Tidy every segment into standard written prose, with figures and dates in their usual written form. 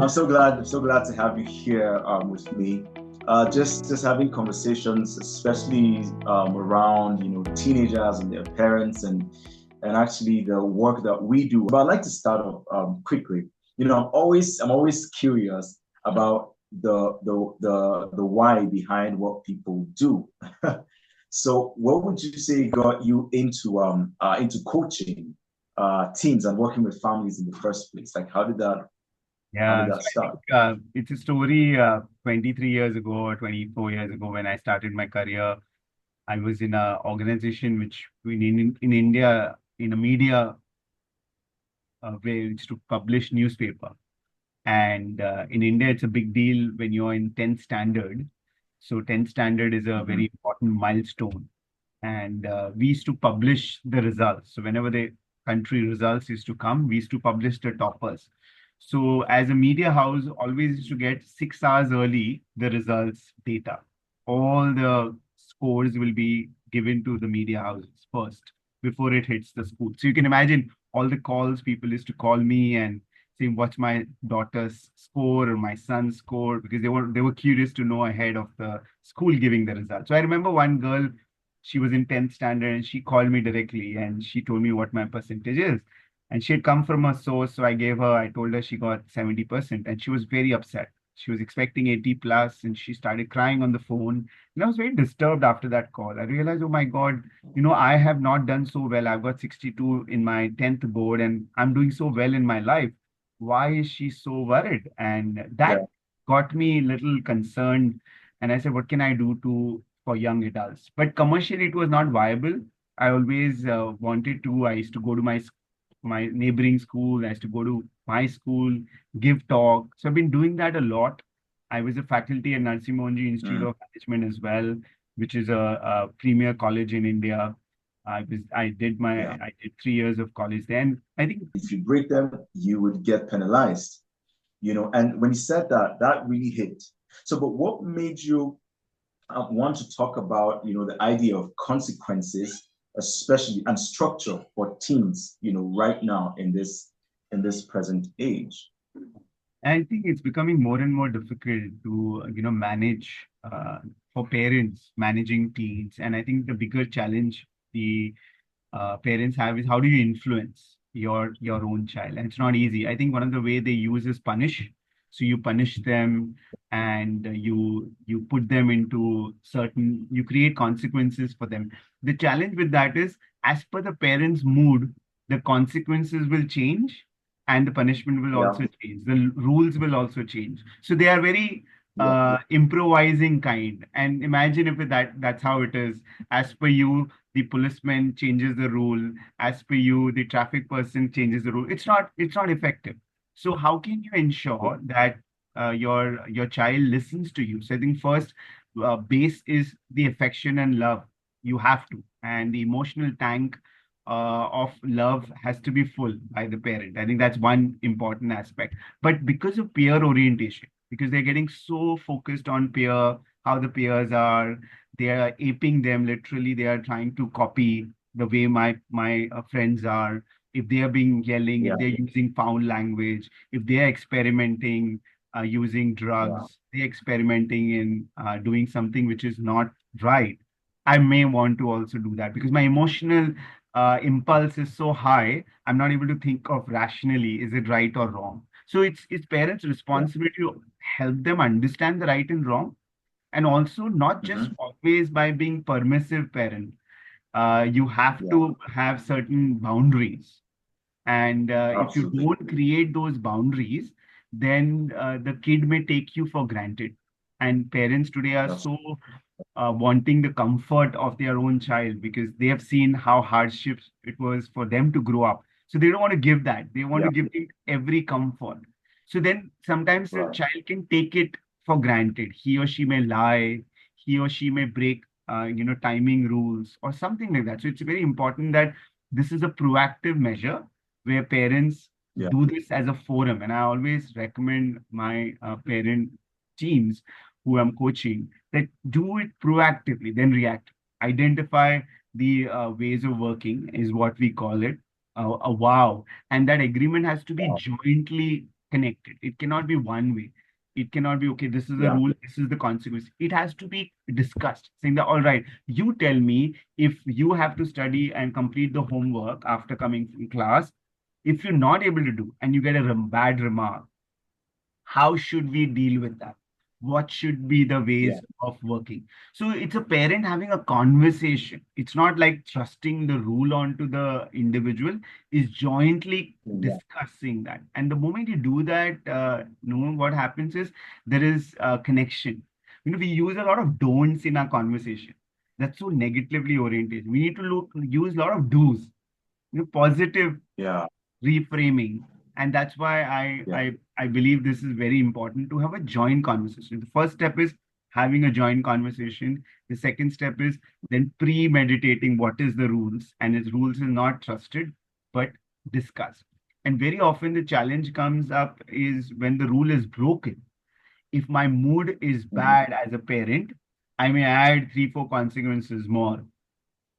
I'm so glad to have you here with me. Just having conversations, especially around teenagers and their parents, and actually the work that we do. But I'd like to start off quickly. I'm always curious about the why behind what people do. So, what would you say got you into coaching teams and working with families in the first place? Like, how did Yeah, so that I think start? it's a story 23 years ago or 24 years ago when I started my career. I was in a organization which in India, in a media where it's to publish newspaper. And in India, it's a big deal when you're in 10th standard. So 10th standard is a Hmm. very important milestone. And we used to publish the results. So whenever the country results used to come, we used to publish the toppers. So as a media house, always used to get 6 hours early the results data. All the scores will be given to the media houses first before it hits the school. So you can imagine all the calls people used to call me and saying what's my daughter's score or my son's score because they were curious to know ahead of the school giving the results. So I remember one girl, she was in 10th standard and she called me directly and she told me what my percentage is. And she had come from a source, so I told her she got 70%, and she was very upset. She was expecting 80 plus, and she started crying on the phone. And I was very disturbed after that call. I realized, oh my God, I have not done so well. I've got 62 in my 10th board, and I'm doing so well in my life. Why is she so worried? And that Yeah. got me a little concerned. And I said, what can I do to for young adults? But commercially, it was not viable. I always wanted to. I used to go to my neighboring school. I used to go to my school, give talk. So I've been doing that a lot. I was a faculty at Narsi Monji Institute Mm. of Management as well, which is a premier college in India. Yeah. I did 3 years of college then. I think If you break them, you would get penalized. And when you said that, that really hit. So, but what made you want to talk about, the idea of consequences, especially and structure for teens, right now in this present age? I think it's becoming more and more difficult to, manage for parents managing teens. And I think the bigger challenge the parents have is how do you influence your own child? And it's not easy. I think one of the way they use is punish. So you punish them and you put them into you create consequences for them. The challenge with that is as per the parent's mood, the consequences will change and the punishment will Yeah. also change. The rules will also change. So they are very Yeah. improvising kind. And imagine if that's how it is. As per you, the policeman changes the rule. As per you, the traffic person changes the rule. It's not effective. So how can you Yeah. ensure that your child listens to you? So I think first base is the affection and love. You have to, and the emotional tank of love has to be full by the parent. I think that's one important aspect. But because of peer orientation, because they're getting so focused on peer, how the peers are, they are aping them literally. They are trying to copy the way my friends are. If they are being yelling, Yeah. if they're using foul language, if they are experimenting using Yeah. drugs, they're experimenting in doing something which is not right. I may want to also do that because my emotional impulse is so high. I'm not able to think of rationally, is it right or wrong? So it's parents' Yeah. responsibility to help them understand the right and wrong, and also not just Hmm. always by being permissive parent. You have Yeah. to have certain boundaries, and if you Absolutely. don't create those boundaries, then the kid may take you for granted. And parents today are That's so wanting the comfort of their own child because they have seen how hardships it was for them to grow up. So they don't want to give that. They want Yeah. to give them every comfort. So then sometimes the Right. child can take it for granted. He or she may lie. He or she may break, timing rules or something like that. So it's very important that this is a proactive measure where parents Yeah. do this as a forum. And I always recommend my parent teams who I'm coaching that do it proactively, then react. Identify the ways of working is what we call it, a wow. And that agreement has to be Wow. jointly. connected. It cannot be one way. It cannot be, okay, this is the Yeah. rule, this is the consequence. It has to be discussed, saying that, all right, you tell me if you have to study and complete the homework after coming from class. If you're not able to do and you get a bad remark, how should we deal with that? What should be the Yeah. ways of working? So it's a parent having a conversation. It's not like trusting the rule onto the individual, is jointly Yeah. discussing that. And the moment you do that, what happens is there is a connection. We use a lot of don'ts in our conversation. That's so negatively oriented. We need to use a lot of do's, positive Yeah. reframing. And that's why Yeah. I believe this is very important to have a joint conversation. The first step is having a joint conversation. The second step is then premeditating what is the rules, and its rules is not trusted but discussed. And very often the challenge comes up is when the rule is broken. If my mood is Mhm. bad as a parent, I may add 3 4 consequences more,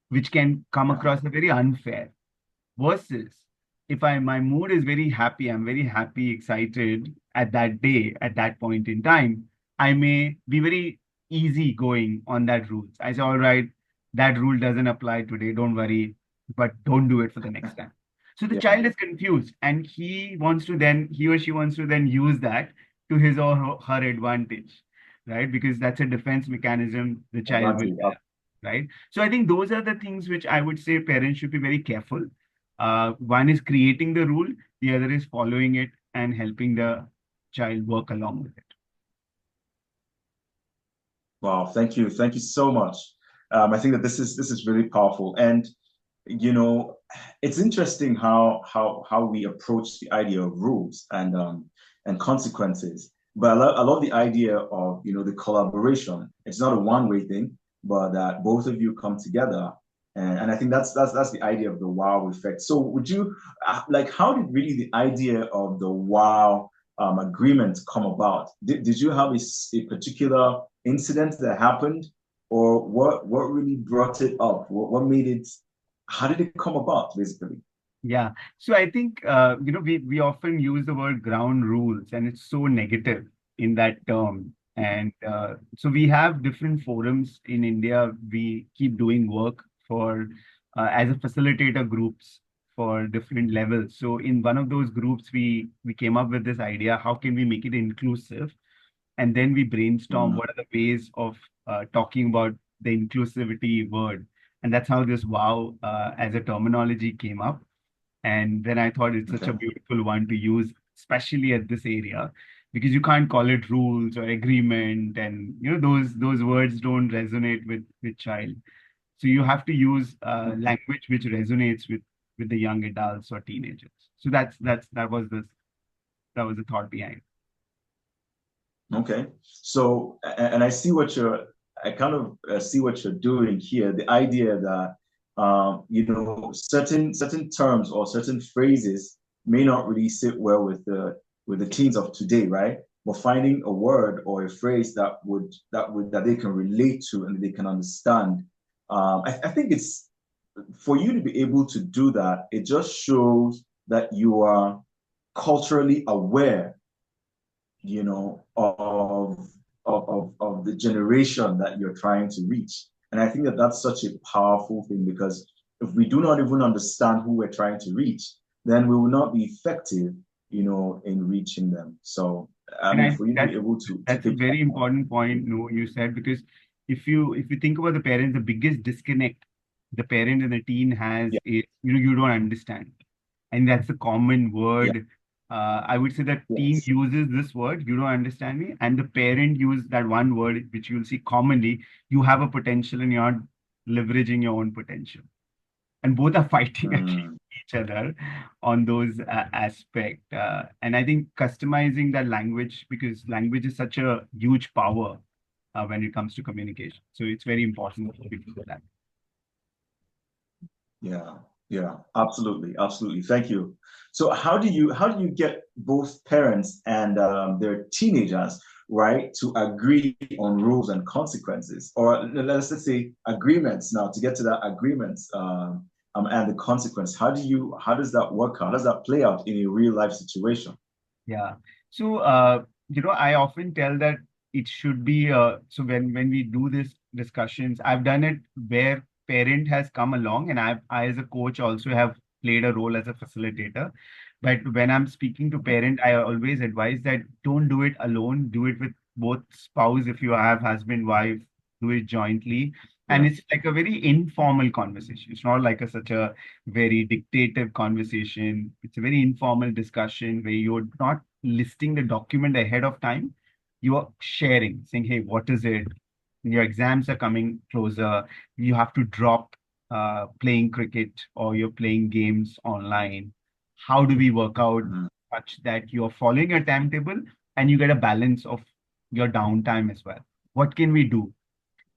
which can come Yeah. across as very unfair. Versus if my mood is very happy, I'm very happy, excited at that day, at that point in time, I may be very easy going on that rules. I say, all right, that rule doesn't apply today, don't worry, but don't do it for the next time. So the Yeah. child is confused, and he or she wants to then use that to his or her advantage, right? Because that's a defense mechanism the child will Advantage. have, right? So I think those are the things which I would say parents should be very careful. One is creating the rule, the other is following it and helping the child work along with it. Wow. Thank you. Thank you so much. I think that this is really powerful, and you know, it's interesting how we approach the idea of rules and consequences. But I love the idea of the collaboration. It's not a one-way thing, but that both of you come together, and I think that's the idea of the wow effect. So would you like how did really the idea of the wow agreement come about? Did you have a particular incident that happened, or what really brought it up? What made it how did it come about, basically? Yeah. So I think we often use the word ground rules, and it's so negative in that term. And so we have different forums in India. We keep doing work for as a facilitator groups for different levels. So in one of those groups, we came up with this idea: how can we make it inclusive? And then we brainstorm Mm, what are the ways of talking about the inclusivity word. And that's how this wow as a terminology came up. And then I thought it's such okay. a beautiful one to use, especially at this area, because you can't call it rules or agreement, and those words don't resonate with child. So you have to use Mhm. language which resonates with the young adults or teenagers. So that was the thought behind. Okay. So, and I kind of see what you're doing here. The idea that, certain terms or certain phrases may not really sit well with the teens of today, right? But finding a word or a phrase that they can relate to and they can understand. I think it's for you to be able to do that. It just shows that you are culturally aware of the generation that you're trying to reach. And I think that that's such a powerful thing because if we do not even understand who we're trying to reach, then we will not be effective, in reaching them. So, I And mean, I for you to be that's able to that's a pick that very up. important point, no, you said, because if you think about the parents, the biggest disconnect the parent and the teen has Yeah, is you don't understand. And that's a common yeah, word. I would say that teen yes. uses this word, you don't understand me, and the parent use that one word which you'll see commonly, you have a potential and you're not leveraging your own potential, and both are fighting against Mm, each other on those aspect. And I think customizing that language, because language is such a huge power when it comes to communication, so it's very important to do that. yeah, yeah, absolutely, absolutely. Thank you. So how do you get both parents and their teenagers right to agree on rules and consequences, or let's just say agreements now to get to that agreements and the consequence. How does that work out? How does that play out in a real life situation? Yeah. So, I often tell that it should be, so when we do this discussions, I've done it where parent has come along, and I as a coach also have played a role as a facilitator. But when I'm speaking to parent, I always advise that don't do it alone, do it with both spouse. If you have husband, wife, do it jointly. And Yeah. it's like a very informal conversation. It's not like such a very dictative conversation. It's a very informal discussion where you're not listing the document ahead of time. You are sharing, saying, hey, what is it? Your exams are coming closer. You have to drop playing cricket or you're playing games online. How do we work out Mhm. such that you're following a timetable and you get a balance of your downtime as well? What can we do?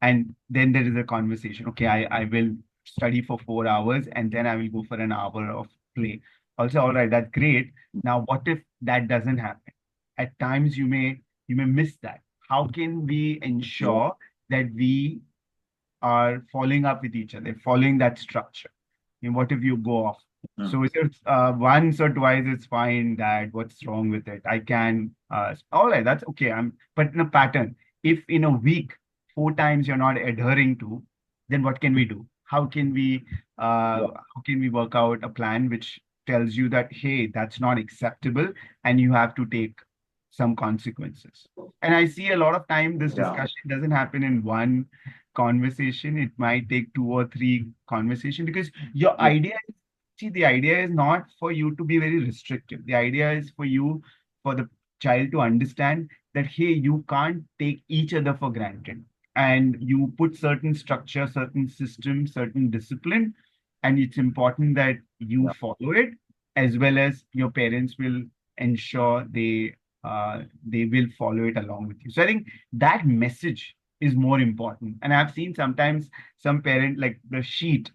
And then there is a conversation. Okay, I will study for 4 hours and then I will go for an hour of play. Also, all right, that's great. Now, what if that doesn't happen? At times you may miss that. How can we Yeah. ensure that we are following up with each other, following that structure? And what if you go off? Mhm. So if it's once or twice, it's fine. Dad, what's wrong with it? I can. All right, that's okay. But in a pattern. If in a week 4 times you're not adhering to, then what can we do? Yeah. How can we work out a plan which tells you that hey, that's not acceptable, and you have to take some consequences. And I see a lot of time this Yeah. discussion doesn't happen in one conversation. It might take two or three conversation because your Yeah. idea is, see, the idea is not for you to be very restrictive. The idea is for you, for the child to understand that, hey, you can't take each other for granted. And you put certain structure, certain system, certain discipline, and it's important that you Yeah. follow it as well as your parents will ensure they will follow it along with you. So I think that message is more important. And I've seen sometimes some parent like the sheet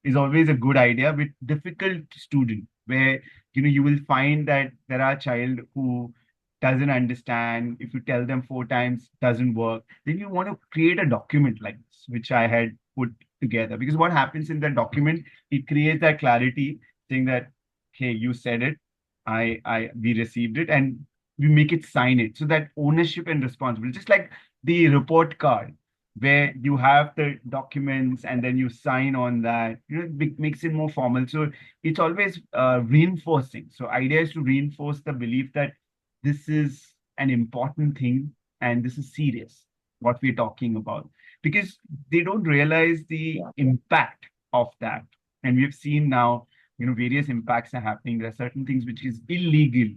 is always a good idea with difficult student where you will find that there are child who doesn't understand. If you tell them 4 times doesn't work, then you want to create a document like this, which I had put together. Because what happens in that document, it creates that clarity saying that, hey, you said it, we received it, and we make it sign it. So that ownership and responsibility, just like the report card where you have the documents and then you sign on that, it makes it more formal. So it's always reinforcing. So idea is to reinforce the belief that this is an important thing and this is serious, what we're talking about, because they don't realize the Yeah. impact of that. And we've seen now, various impacts are happening. There are certain things which is illegal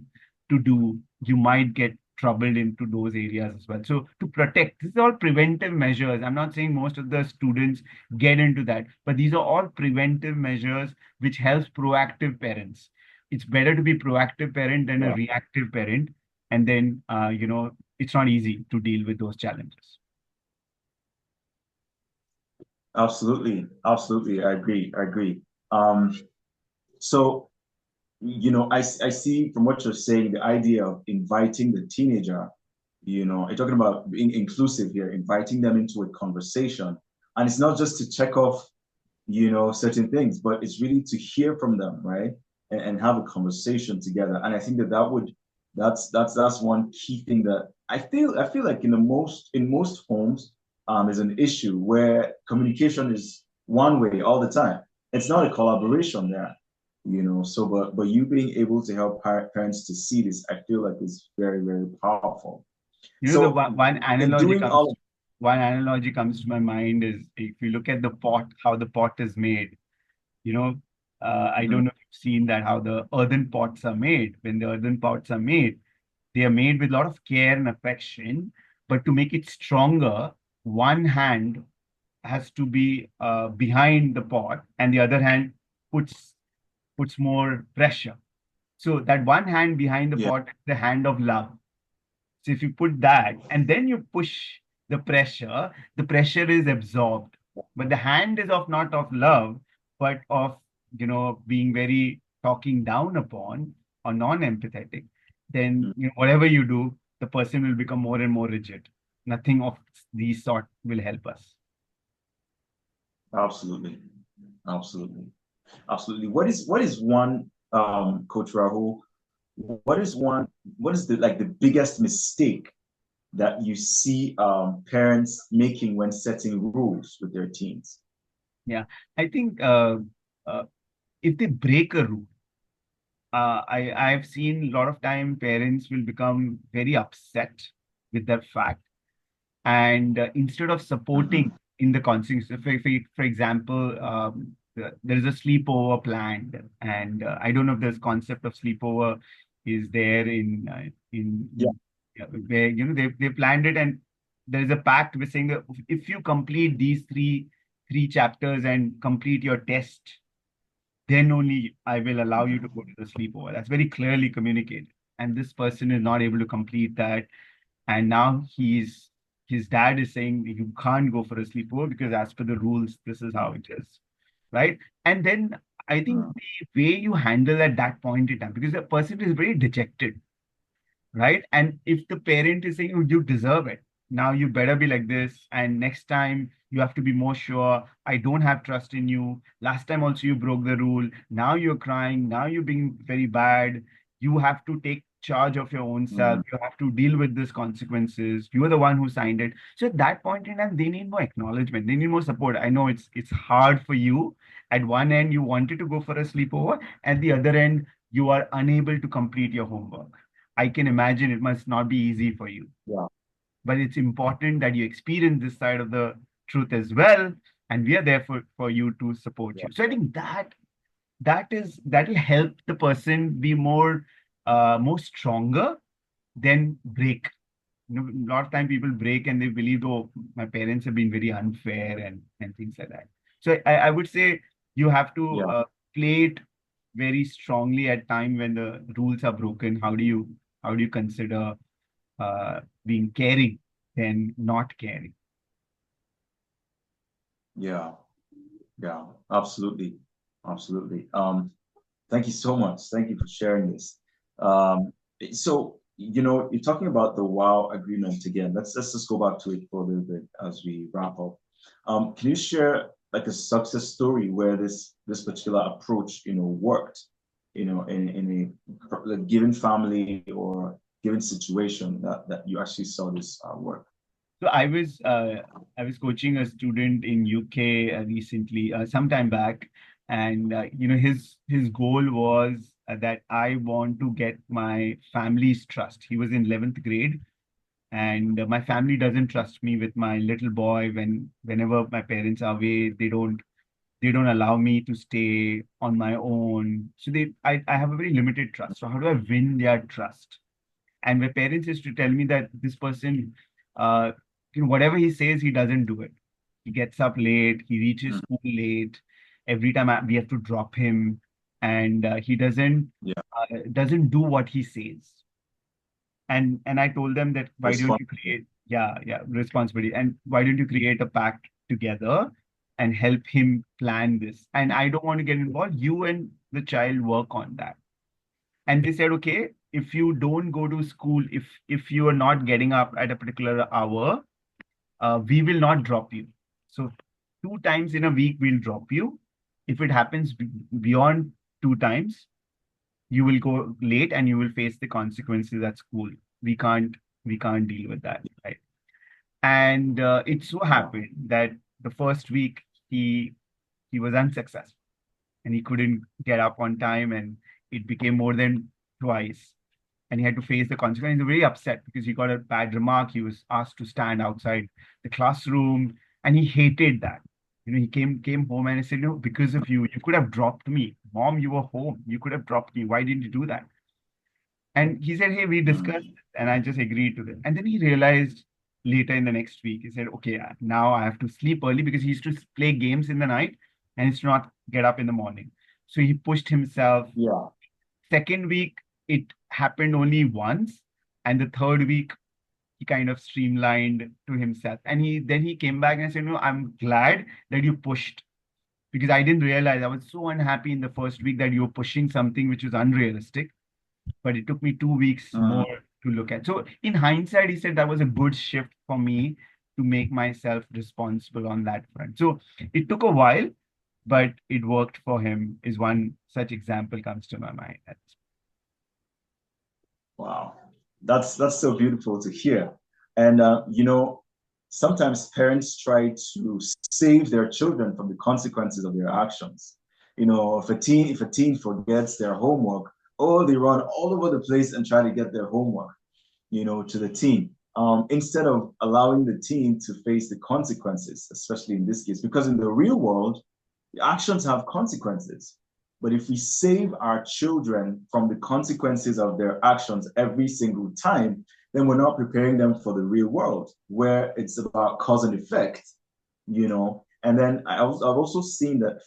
to do. You might get troubled into those areas as well. So to protect, this is all preventive measures. I'm not saying most of the students get into that, but these are all preventive measures which helps proactive parents. It's better to be proactive parent than a Yeah. reactive parent. And then, it's not easy to deal with those challenges. Absolutely. Absolutely. I agree. I agree. Um, so, I see from what you're saying, the idea of inviting the teenager, you're talking about being inclusive here, inviting them into a conversation. And it's not just to check off, certain things, but it's really to hear from them, right? And have a conversation together. And I think that's one key thing that I feel like in most homes is an issue where communication is one way all the time. It's not a collaboration there, so but you being able to help parents to see this, I feel like is very, very powerful. The So in doing all of one analogy comes to my mind is if you look at the pot, how the pot is made. You know, I Mhm. don't know if you've seen that how the earthen pots are made. When the earthen pots are made, they are made with a lot of care and affection. But to make it stronger, one hand has to be behind the pot, and the other hand puts more pressure. So that one hand behind the Yeah. pot is the hand of love. So if you put that and then you push the pressure is absorbed. But the hand is of not of love, but of being very talking down upon or non-empathetic. Then whatever you do, the person will become more and more rigid. Nothing of these sort will help us. Absolutely. Absolutely. Absolutely. What is one, Coach Rahul, what is the like the biggest mistake that you see parents making when setting rules with their teens? Yeah, I think uh, if they break a rule, I've seen a lot of time parents will become very upset with that fact, and instead of supporting Mm-hmm. in the consequences, for example, there is a sleepover planned, and I don't know if this concept of sleepover is there Yeah. yeah, where they planned it, and there is a pact with saying that if you complete these three chapters and complete your test, then only I will allow you to go to the sleepover. That's very clearly communicated. And this person is not able to complete that. And now his dad is saying you can't go for a sleepover because as per the rules, this is how it is. Right. And then I think Mm. the way you handle at that point in time, because the person is very dejected, right? And if the parent is saying, "Oh, you deserve it, now you better be like this, and next time you have to be more sure. I don't have trust in you. Last time also you broke the rule. Now you're crying. Now you're being very bad. You have to take charge of your own self. Mm. You have to deal with these consequences. You are the one who signed it." So at that point in time, they need more acknowledgement. They need more support. I know it's hard for you. At one end, you wanted to go for a sleepover. At the other end, you are unable to complete your homework. I can imagine it must not be easy for you, Yeah. but it's important that you experience this side of the truth as well. And we are there for you to support Yeah. you. So I think that will help the person be more stronger than break. A lot of time people break and they believe, oh, my parents have been very unfair and things like that. So I would say you have to Yeah. play it very strongly at time when the rules are broken. How do you consider being caring than not caring? Yeah. Yeah. Absolutely. Absolutely. Thank you so much. Thank you for sharing this. Um, so, you're talking about the WOW agreement again. Let's just go back to it for a little bit as we wrap up. Can you share like a success story where this particular approach, worked, in a given family or given situation that you actually saw this work? So I was coaching a student in UK recently, some time back, and his goal was that I want to get my family's trust. He was in 11th grade, and my family doesn't trust me with my little boy. Whenever my parents are away, they don't allow me to stay on my own. So I have a very limited trust. So how do I win their trust? And my parents used to tell me that this person, uh, whatever he says, he doesn't do it. He gets up late, he reaches Mm. school late. Every time we have to drop him, and he Yeah. doesn't do what he says. And I told them that why don't you Responsible. create, yeah, responsibility, and why don't you create a pact together and help him plan this? And I don't want to get involved. You and the child work on that. And they said, okay, if you don't go to school, if you are not getting up at a particular hour, we will not drop you. So 2 times in a week we'll drop you. If it happens beyond 2 times, you will go late and you will face the consequences at school. We can't deal with that, right? And it so Yeah. happened that the first week he was unsuccessful and he couldn't get up on time, and it became more than twice, and he had to face the consequence. He was very upset because he got a bad remark. He was asked to stand outside the classroom, and he hated that. He came home and he said, "No, because of you, you could have dropped me. Mom, you were home. You could have dropped me. Why didn't you do that?" And he said, "Hey, we discussed Mm. it," and I just agreed to that. And then he realized later in the next week, he said, "Okay, now I have to sleep early," because he used to play games in the night and he used to not get up in the morning. So he pushed himself. Yeah. Second week, it happened only once. And the third week, he kind of streamlined to himself. And he came back and said, "No, I'm glad that you pushed, because I didn't realize, I was so unhappy in the first week that you were pushing something which was unrealistic. But it took me 2 weeks Mm. more to look at." So in hindsight, he said that was a good shift for me to make myself responsible on that front. So it took a while, but it worked for him, is one such example comes to my mind. Wow, that's so beautiful to hear. And sometimes parents try to save their children from the consequences of their actions. If a teen forgets their homework, oh, they run all over the place and try to get their homework, to the teen. Instead of allowing the teen to face the consequences, especially in this case, because in the real world, the actions have consequences. But if we save our children from the consequences of their actions every single time, then we're not preparing them for the real world where it's about cause and effect. And then I've also seen that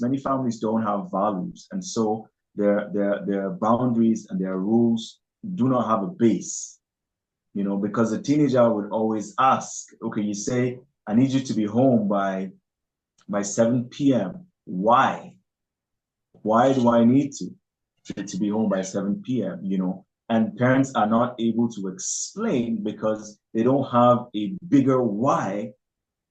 many families don't have values. And so their boundaries and their rules do not have a base, because the teenager would always ask, okay, you say, I need you to be home by 7 p.m. Why? Why do I need to be home by 7 p.m.? And parents are not able to explain because they don't have a bigger why.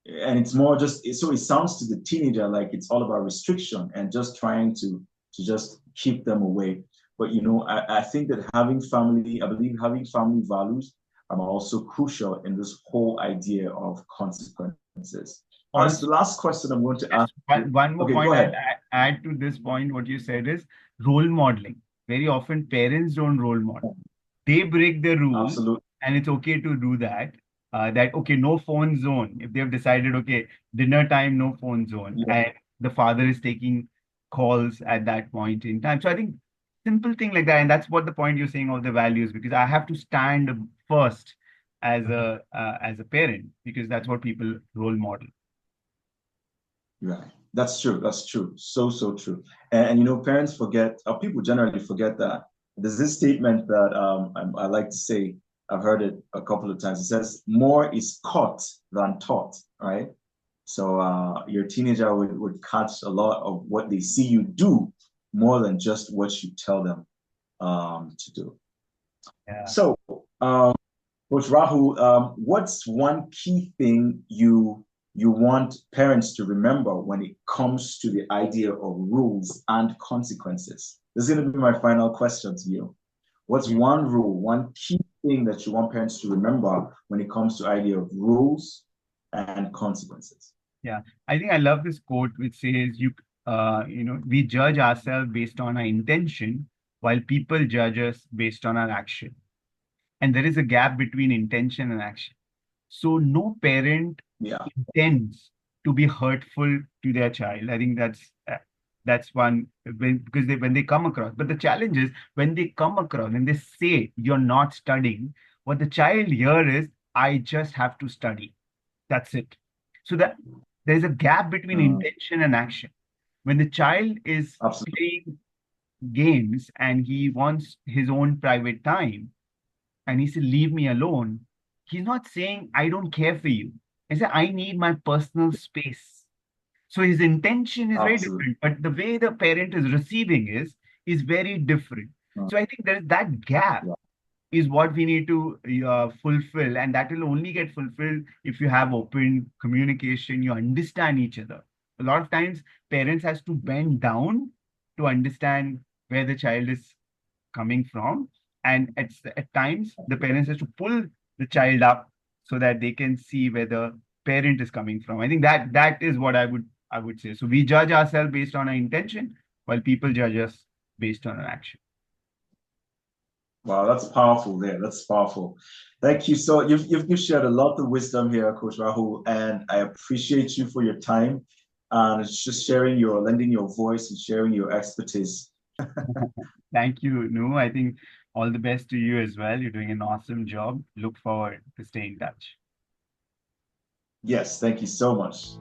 And it's more so it sounds to the teenager like it's all about restriction and just trying to just keep them away. But I think that I believe having family values are also crucial in this whole idea of consequences. All right, so Also, the last question I'm going to ask just you. one more Okay, go point I'd ahead. add to this point, what you said is role modeling. Very often, parents don't role model. They break the rule, Absolutely. and it's okay to do that. That okay, no phone zone. If they've decided, okay, dinner time, no phone zone, Yeah. and the father is taking calls at that point in time. So I think simple thing like that, and that's what the point you're saying of the values, because I have to stand first as a parent, because that's what people role model. Right. That's true. That's true. So, so true. And parents forget, or people generally forget that there's this statement that I like to say, I've heard it a couple of times. It says, more is caught than taught, right? So your teenager would catch a lot of what they see you do more than just what you tell them to do. Yeah. So, um, Coach Rahul, what's one key thing you want parents to remember when it comes to the idea of rules and consequences? This is going to be my final question to you. What's one rule, one key thing that you want parents to remember when it comes to idea of rules and consequences? Yeah, I think I love this quote which says we judge ourselves based on our intention, while people judge us based on our action. And there is a gap between intention and action. So no parent Yeah, intends to be hurtful to their child. I think that's one because when they come across. But the challenge is when they come across and they say you're not studying, what the child here is, I just have to study. That's it. So that there's a gap between intention and action. When the child is absolutely. playing games and he wants his own private time and he said, leave me alone, he's not saying, I don't care for you. He said, I need my personal space. So his intention is very Absolutely. different, but the way the parent is receiving is very different. So I think there's that gap Yeah, is what we need to fulfill, and that will only get fulfilled if you have open communication, you understand each other. A lot of times parents has to bend down to understand where the child is coming from, and at times the parents has to pull the child up so that they can see where the parent is coming from. I think that is what I would say. So we judge ourselves based on our intention, while people judge us based on our action. wow, that's powerful there. That's powerful. Thank you. So you've shared a lot of wisdom here, Coach Rahul, and I appreciate you for your time and it's just lending your voice and sharing your expertise. Thank you, Nu. I think all the best to you as well. You're doing an awesome job. Look forward to staying in touch. Yes, thank you so much.